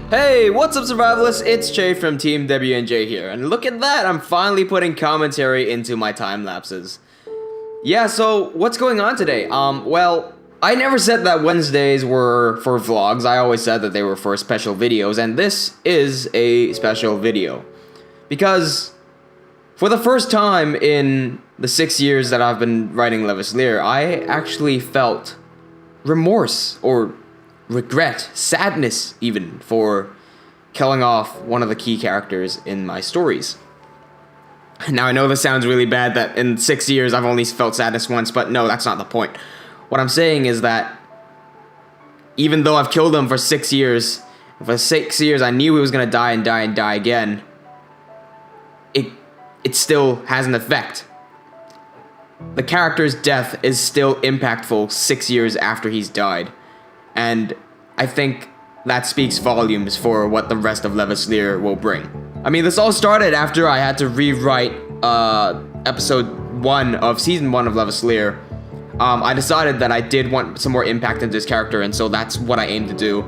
Hey, what's up Survivalists? It's ItsCheif from TeamWnJ here, and look at that, I'm finally putting commentary into my time lapses. Yeah, so what's going on today? Well, I never said that Wednesdays were for vlogs. I always said that they were for special videos, and this is a special video. Because for the first time in the 6 years that I've been writing Levaslier, I actually felt remorse or regret, sadness even, for killing off one of the key characters in my stories. Now I know this sounds really bad that in 6 years I've only felt sadness once, but no, that's not the point. What I'm saying is that even though I've killed him for 6 years, for 6 years I knew he was gonna die and die and die again, it still has an effect. The character's death is still impactful 6 years after he's died. And I think that speaks volumes for what the rest of Levaslier will bring. I mean, this all started after I had to rewrite episode 1 of season 1 of Levaslier. I decided that I did want some more impact into this character, and so that's what I aimed to do.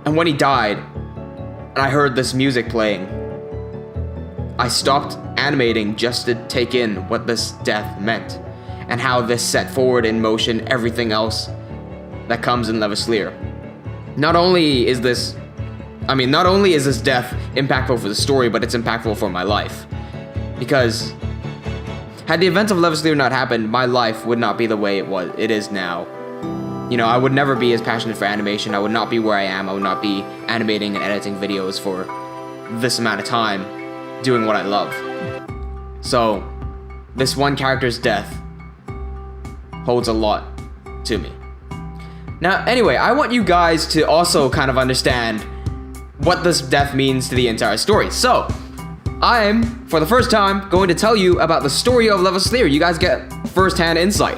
And when he died, and I heard this music playing, I stopped animating just to take in what this death meant, and how this set forward in motion everything else that comes in Levaslier. Not only is this death impactful for the story, but it's impactful for my life. Because had the events of Levaslier not happened, my life would not be the way it is now. You know, I would never be as passionate for animation. I would not be where I am. I would not be animating and editing videos for this amount of time, doing what I love. So, this one character's death holds a lot to me. Now, anyway, I want you guys to also kind of understand what this death means to the entire story. So, I'm, for the first time, going to tell you about the story of Levaslier. You guys get first-hand insight.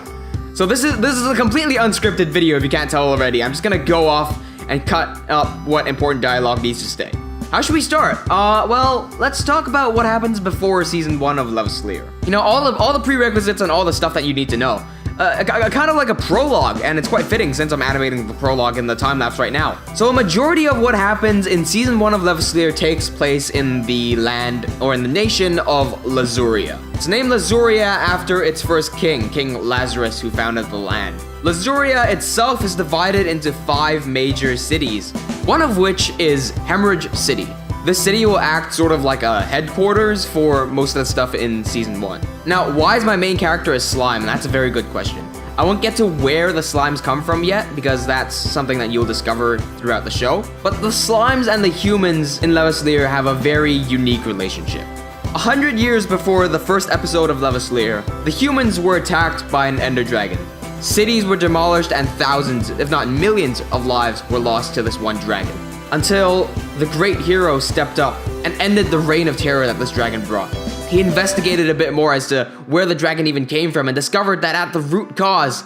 So this is a completely unscripted video, if you can't tell already. I'm just gonna go off and cut up what important dialogue needs to stay. How should we start? Well, let's talk about what happens before season 1 of Levaslier. You know, all the prerequisites and all the stuff that you need to know. Kind of like a prologue, and it's quite fitting since I'm animating the prologue in the time-lapse right now. So a majority of what happens in season 1 of Levaslier takes place in the land, or in the nation of Lazuria. It's named Lazuria after its first king, King Lazarus, who founded the land. Lazuria itself is divided into 5 major cities, one of which is Hemrage City. This city will act sort of like a headquarters for most of the stuff in season 1. Now, why is my main character a slime? That's a very good question. I won't get to where the slimes come from yet, because that's something that you'll discover throughout the show. But the slimes and the humans in Levaslier have a very unique relationship. 100 years before the first episode of Levaslier, the humans were attacked by an ender dragon. Cities were demolished and thousands, if not millions, of lives were lost to this one dragon. Until the great hero stepped up and ended the reign of terror that this dragon brought. He investigated a bit more as to where the dragon even came from and discovered that at the root cause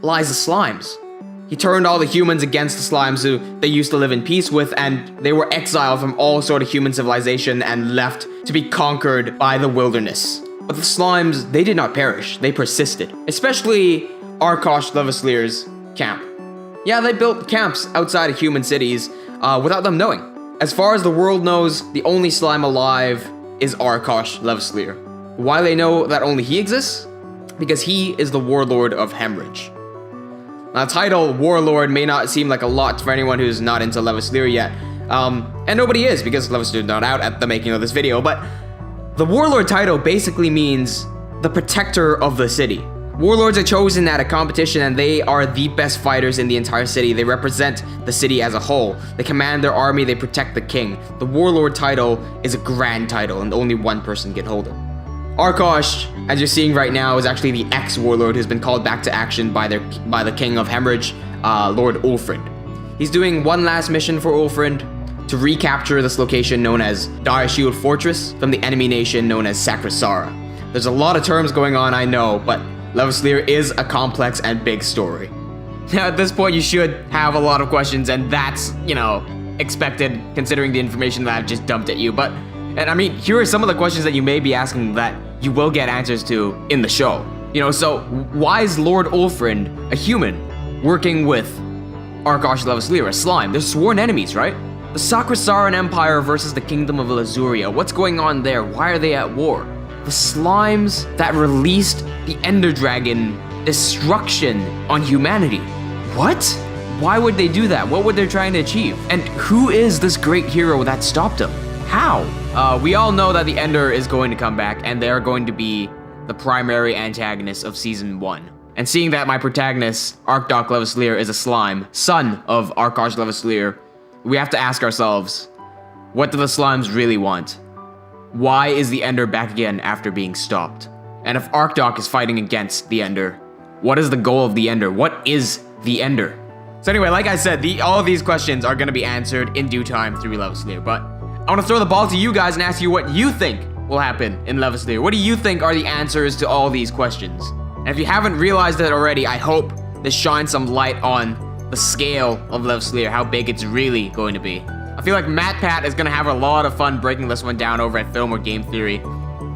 lies the slimes. He turned all the humans against the slimes who they used to live in peace with, and they were exiled from all sort of human civilization and left to be conquered by the wilderness. But the slimes, they did not perish, they persisted. Especially Arkosh Levaslier's camp. Yeah, they built camps outside of human cities without them knowing. As far as the world knows, the only slime alive is Arkosh Levaslier. Why they know that only he exists? Because he is the warlord of Hemrage. Now, the title warlord may not seem like a lot for anyone who's not into Levaslier yet, and nobody is because Levaslier's not out at the making of this video, but the warlord title basically means the protector of the city. Warlords are chosen at a competition, and they are the best fighters in the entire city. They represent the city as a whole. They command their army, they protect the king. The warlord title is a grand title, and only one person can hold it. Arkosh, as you're seeing right now, is actually the ex-warlord who's been called back to action by the king of Hemrage, Lord Ulfrind. He's doing one last mission for Ulfrind to recapture this location known as Dire Shield Fortress from the enemy nation known as Sacrasahra. There's a lot of terms going on, I know, but Levaslier is a complex and big story. Now, at this point, you should have a lot of questions, and that's, you know, expected considering the information that I've just dumped at you. And I mean, here are some of the questions that you may be asking that you will get answers to in the show. You know, so why is Lord Ulfrind a human working with Arkosh Levaslier, a slime? They're sworn enemies, right? The Sacrasahra Empire versus the Kingdom of Lazuria. What's going on there? Why are they at war? The slimes that released the Ender Dragon destruction on humanity. What? Why would they do that? What would they trying to achieve? And who is this great hero that stopped them? How? We all know that the Ender is going to come back, and they're going to be the primary antagonist of Season 1. And seeing that my protagonist, Arkosh Levaslier, is a slime, son of Arkosh Levaslier, we have to ask ourselves, what do the slimes really want? Why is the Ender back again after being stopped? And if Arkosh is fighting against the Ender, what is the goal of the Ender? What is the Ender? So anyway, like I said, all of these questions are going to be answered in due time through Levaslier, but I want to throw the ball to you guys and ask you what you think will happen in Levaslier. What do you think are the answers to all these questions? And if you haven't realized it already, I hope this shines some light on the scale of Levaslier, how big it's really going to be. I feel like MatPat is going to have a lot of fun breaking this one down over at Film or Game Theory,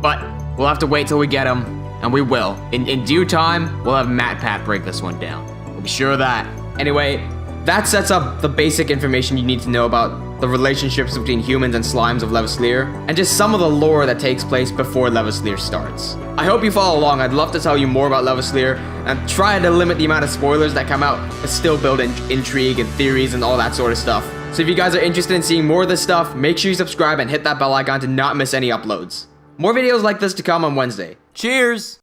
but we'll have to wait till we get him, and we will. In due time, we'll have MatPat break this one down. We'll be sure of that. Anyway, that sets up the basic information you need to know about the relationships between humans and slimes of Levaslier, and just some of the lore that takes place before Levaslier starts. I hope you follow along. I'd love to tell you more about Levaslier and try to limit the amount of spoilers that come out, but still build in intrigue and theories and all that sort of stuff. So if you guys are interested in seeing more of this stuff, make sure you subscribe and hit that bell icon to not miss any uploads. More videos like this to come on Wednesday. Cheers!